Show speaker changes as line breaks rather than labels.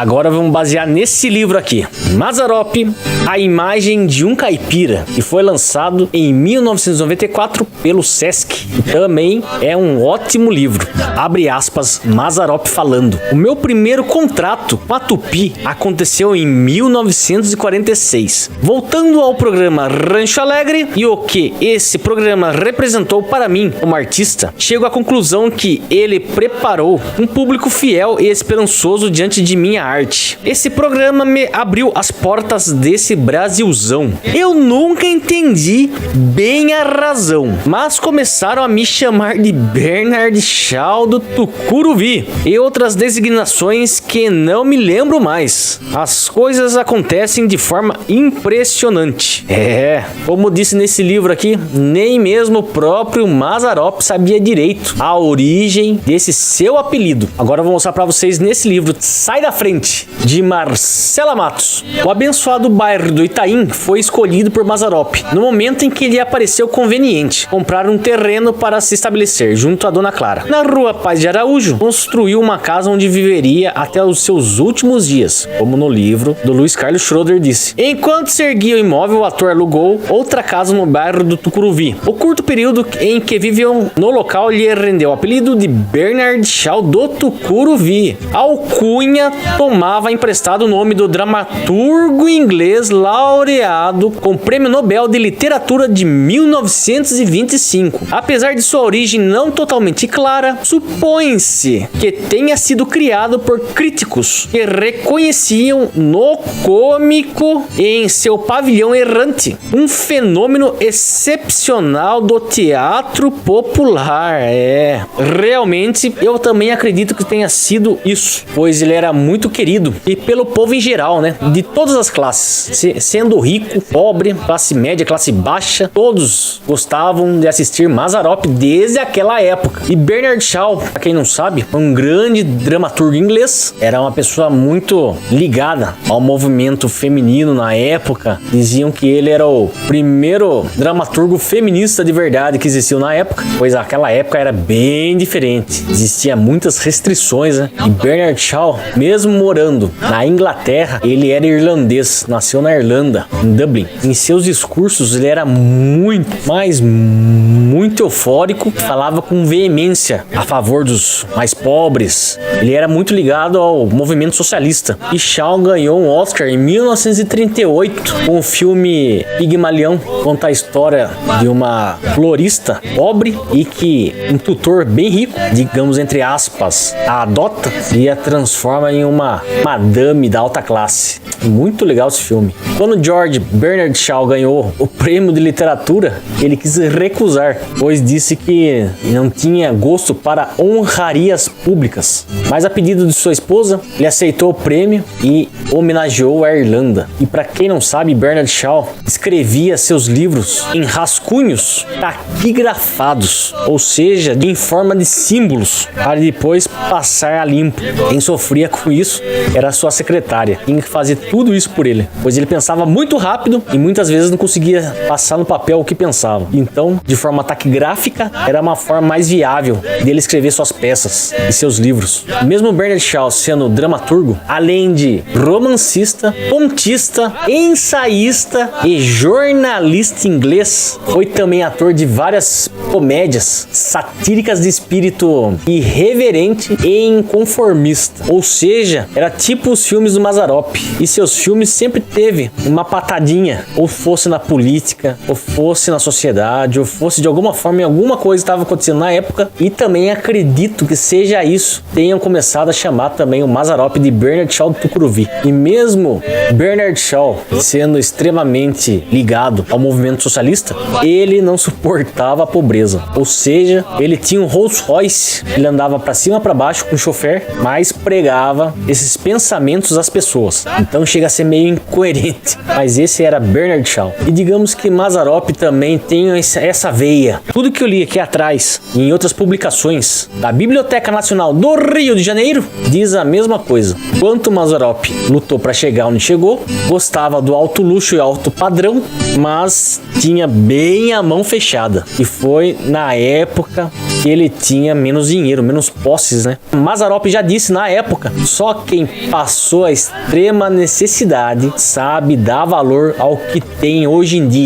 Agora vamos basear nesse livro aqui. Mazzaropi, A Imagem de um Caipira, que foi lançado em 1994 pelo Sesc. Também é um ótimo livro. Abre aspas, Mazzaropi falando. O meu primeiro contrato com a Tupi aconteceu em 1946. Voltando ao programa Rancho Alegre e o que esse programa representou para mim como artista, chego à conclusão que ele preparou um público fiel e esperançoso diante de minha arte. Esse programa me abriu as portas desse Brasilzão. Eu nunca entendi bem a razão, mas começaram a me chamar de Bernard Shaw do Tucuruvi e outras designações que não me lembro mais. As coisas acontecem de forma impressionante. Como disse nesse livro aqui, nem mesmo o próprio Mazzaropi sabia direito a origem desse seu apelido. Agora eu vou mostrar pra vocês nesse livro, Sai da Frente, de Marcela Matos. O abençoado bairro do Itaim foi escolhido por Mazzaropi no momento em que lhe apareceu conveniente comprar um terreno para se estabelecer junto à Dona Clara. Na rua Paz de Araújo, construiu uma casa onde viveria até os seus últimos dias, como no livro do Luiz Carlos Schroeder disse. Enquanto se erguia o imóvel, o ator alugou outra casa no bairro do Tucuruvi. O curto período em que viveu no local lhe rendeu o apelido de Bernard Shaw do Tucuruvi. A alcunha tomava emprestado o nome do dramaturgo inglês laureado com o Prêmio Nobel de Literatura de 1925. Apesar de sua origem não totalmente clara, supõe-se que tenha sido criado por críticos que reconheciam no cômico em seu pavilhão errante um fenômeno excepcional do teatro popular. Realmente eu também acredito que tenha sido isso, pois ele era muito querido e pelo povo em geral, né? De todas as classes, sendo rico, pobre, classe média, classe baixa, todos gostavam de assistir Mazzaropi desde aquela época. E Bernard Shaw, pra quem não sabe, um grande dramaturgo inglês, era uma pessoa muito ligada ao movimento feminino na época. Diziam que ele era o primeiro dramaturgo feminista de verdade que existiu na época, pois aquela época era bem diferente, existia muitas restrições, né? E Bernard Shaw, mesmo morando na Inglaterra, ele era irlandês, nasceu na Irlanda, em Dublin. Em seus discursos ele era muito eufórico, falava com veemência a favor dos mais pobres. Ele era muito ligado ao movimento socialista. E Shaw ganhou um Oscar em 1938 com o filme Pigmalião. Conta a história de uma florista pobre e que um tutor bem rico, digamos entre aspas, a adota e a transforma em uma madame da alta classe. Muito legal esse filme. Quando George Bernard Shaw ganhou o prêmio de literatura, ele quis recusar, pois disse que não tinha gosto para honrarias públicas. Mas a pedido de sua esposa, ele aceitou o prêmio e homenageou a Irlanda. E para quem não sabe, Bernard Shaw escrevia seus livros em rascunhos taquigrafados, ou seja, em forma de símbolos, para depois passar a limpo. Quem sofria com isso era sua secretária. Tinha que fazer tudo isso por ele, pois ele pensava muito rápido e muitas vezes não conseguia passar no papel o que pensava. Então, de forma taquigráfica, era uma forma mais viável dele escrever suas peças e seus livros. Mesmo Bernard Shaw sendo dramaturgo, além de romancista, contista, ensaísta e jornalista inglês, foi também ator de várias comédias satíricas de espírito irreverente e inconformista. Ou seja, era tipo os filmes do Mazzaropi. E seus filmes sempre teve uma patadinha, ou fosse na política, ou fosse na sociedade, ou fosse de alguma forma em alguma coisa que estava acontecendo na época. E também acredito que seja isso, tenham começado a chamar também o Mazzaropi de Bernard Shaw do Tucuruvi. E mesmo Bernard Shaw sendo extremamente ligado ao movimento socialista, ele não suportava a pobreza. Ou seja, ele tinha um Rolls Royce, ele andava para cima e para baixo com o chofer, mas pregava esses pensamentos às pessoas. Então chega a ser meio incoerente. Mas esse era Bernard Shaw. E digamos que Mazzaropi também tem essa veia. Tudo que eu li aqui atrás, em outras publicações da Biblioteca Nacional do Rio de Janeiro, diz a mesma coisa. Quanto Mazzaropi lutou para chegar onde chegou, gostava do alto luxo e alto padrão, mas tinha bem a mão fechada. E foi na época que ele tinha menos dinheiro, menos posses, né? Mazzaropi já disse na época, só quem passou a extrema necessidade sabe dar valor ao que tem hoje em dia.